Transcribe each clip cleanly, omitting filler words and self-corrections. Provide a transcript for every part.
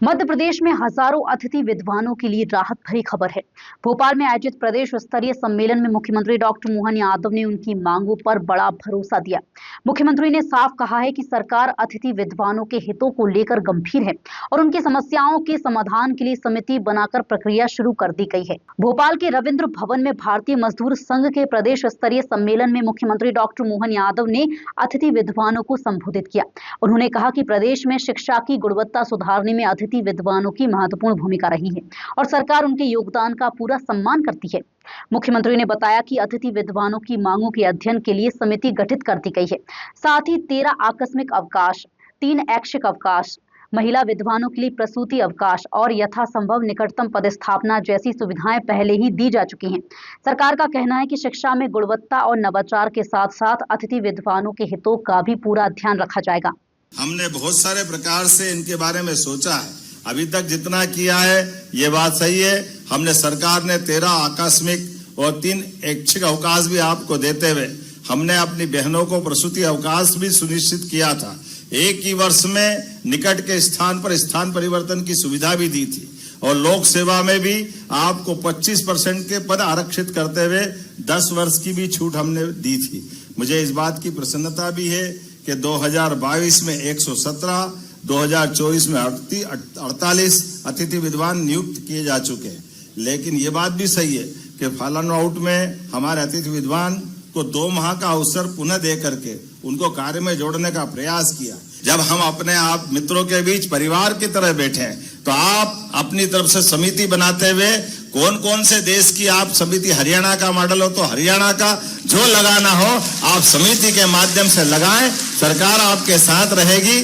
मध्य प्रदेश में हजारों अतिथि विद्वानों के लिए राहत भरी खबर है। भोपाल में आयोजित प्रदेश स्तरीय सम्मेलन में मुख्यमंत्री डॉक्टर मोहन यादव ने उनकी मांगों पर बड़ा भरोसा दिया। मुख्यमंत्री ने साफ कहा है कि सरकार अतिथि विद्वानों के हितों को लेकर गंभीर है और उनकी समस्याओं के समाधान के लिए समिति बनाकर प्रक्रिया शुरू कर दी गई है। भोपाल के रविंद्र भवन में भारतीय मजदूर संघ के प्रदेश स्तरीय सम्मेलन में मुख्यमंत्री डॉक्टर मोहन यादव ने अतिथि विद्वानों को संबोधित किया। उन्होंने कहा कि प्रदेश में शिक्षा की गुणवत्ता सुधारने में अतिथि विद्वानों की महत्वपूर्ण भूमिका रही है और सरकार उनके योगदान का पूरा सम्मान करती है। मुख्यमंत्री ने बताया कि अतिथि विद्वानों की मांगों के अध्ययन के लिए समिति गठित कर दी गई है। साथ ही 13 आकस्मिक अवकाश, 3 ऐच्छिक अवकाश, महिला विद्वानों के लिए प्रसूति अवकाश और यथासंभव निकटतम पदस्थापना जैसी सुविधाएं पहले ही दी जा चुकी हैं। सरकार का कहना है कि शिक्षा में गुणवत्ता और नवाचार के साथ साथ अतिथि विद्वानों के हितों का भी पूरा ध्यान रखा जाएगा। हमने बहुत सारे प्रकार से इनके बारे में सोचा है। अभी तक जितना किया है ये बात सही है। हमने सरकार ने 13 आकस्मिक और 3 ऐच्छिक अवकाश भी आपको देते हुए हमने अपनी बहनों को प्रसूति अवकाश भी सुनिश्चित किया था। एक ही वर्ष में निकट के स्थान पर स्थान परिवर्तन की सुविधा भी दी थी और लोक सेवा में भी आपको 25% के पद आरक्षित करते हुए 10 वर्ष की भी छूट हमने दी थी। मुझे इस बात की प्रसन्नता भी है कि 2022 में 117, 2024 में 48 अतिथि विद्वान नियुक्त किए जा चुके हैं। लेकिन ये बात भी सही है कि फॉलन आउट में हमारे अतिथि विद्वान को 2 माह का अवसर पुनः दे करके उनको कार्य में जोड़ने का प्रयास किया। जब हम अपने आप मित्रों के बीच परिवार की तरह बैठे हैं तो आप अपनी तरफ से समिति बनाते हुए कौन कौन से देश की आप समिति, हरियाणा का मॉडल हो तो हरियाणा का, जो लगाना हो आप समिति के माध्यम से लगाएं, सरकार आपके साथ रहेगी।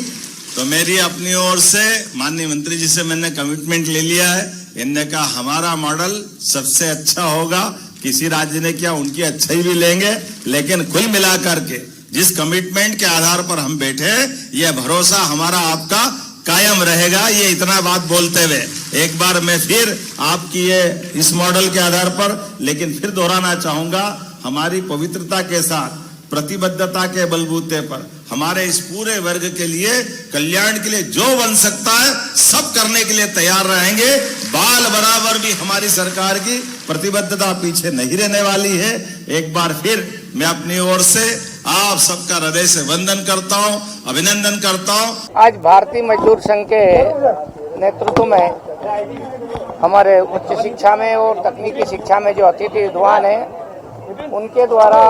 तो मेरी अपनी ओर से माननीय मंत्री जी से मैंने कमिटमेंट ले लिया है। इनने कहा हमारा मॉडल सबसे अच्छा होगा, किसी राज्य ने किया उनकी अच्छाई भी लेंगे, लेकिन कुल मिलाकर के जिस कमिटमेंट के आधार पर हम बैठे यह भरोसा हमारा आपका कायम रहेगा। ये इतना बात बोलते हुए एक बार मैं फिर आपकी ये इस मॉडल के आधार पर लेकिन फिर दोहराना चाहूंगा, हमारी पवित्रता के साथ प्रतिबद्धता के बलबूते पर हमारे इस पूरे वर्ग के लिए कल्याण के लिए जो बन सकता है सब करने के लिए तैयार रहेंगे। बाल बराबर भी हमारी सरकार की प्रतिबद्धता पीछे नहीं रहने वाली है। एक बार फिर मैं अपनी ओर से आप सबका हृदय से वंदन करता हूं, अभिनंदन करता हूं। आज भारतीय मजदूर संघ के नेतृत्व में हमारे उच्च शिक्षा में और तकनीकी शिक्षा में जो अतिथि विद्वान हैं उनके द्वारा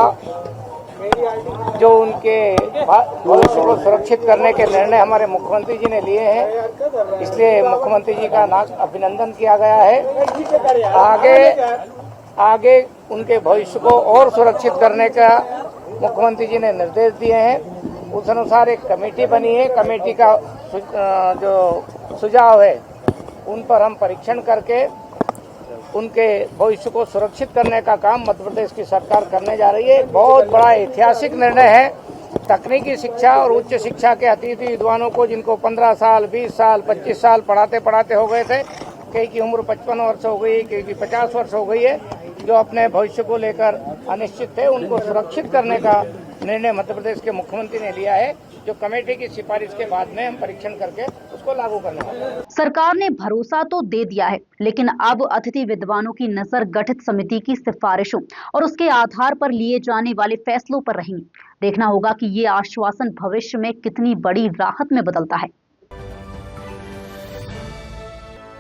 जो उनके भविष्य को सुरक्षित करने के निर्णय हमारे मुख्यमंत्री जी ने लिए हैं, इसलिए मुख्यमंत्री जी का अभिनंदन किया गया है। आगे उनके भविष्य को और सुरक्षित करने का मुख्यमंत्री जी ने निर्देश दिए हैं। उस अनुसार एक कमेटी बनी है। कमेटी का जो सुझाव है उन पर हम परीक्षण करके उनके भविष्य को सुरक्षित करने का काम मध्य प्रदेश की सरकार करने जा रही है। बहुत बड़ा ऐतिहासिक निर्णय है। तकनीकी शिक्षा और उच्च शिक्षा के अतिथि विद्वानों को जिनको 15 साल, 20 साल, 25 साल पढ़ाते पढ़ाते हो गए थे, कई की उम्र 55 वर्ष हो गई, कई की 50 वर्ष हो गई है, जो अपने भविष्य को लेकर अनिश्चित थे, उनको सुरक्षित करने का निर्णय मध्य प्रदेश के मुख्यमंत्री ने लिया है, जो कमेटी की सिफारिश के बाद में हम परीक्षण करके उसको लागू करने वाले। सरकार ने भरोसा तो दे दिया है, लेकिन अब अतिथि विद्वानों की नजर गठित समिति की सिफारिशों और उसके आधार पर लिए जाने वाले फैसलों पर रहेंगी। देखना होगा कि ये आश्वासन भविष्य में कितनी बड़ी राहत में बदलता है।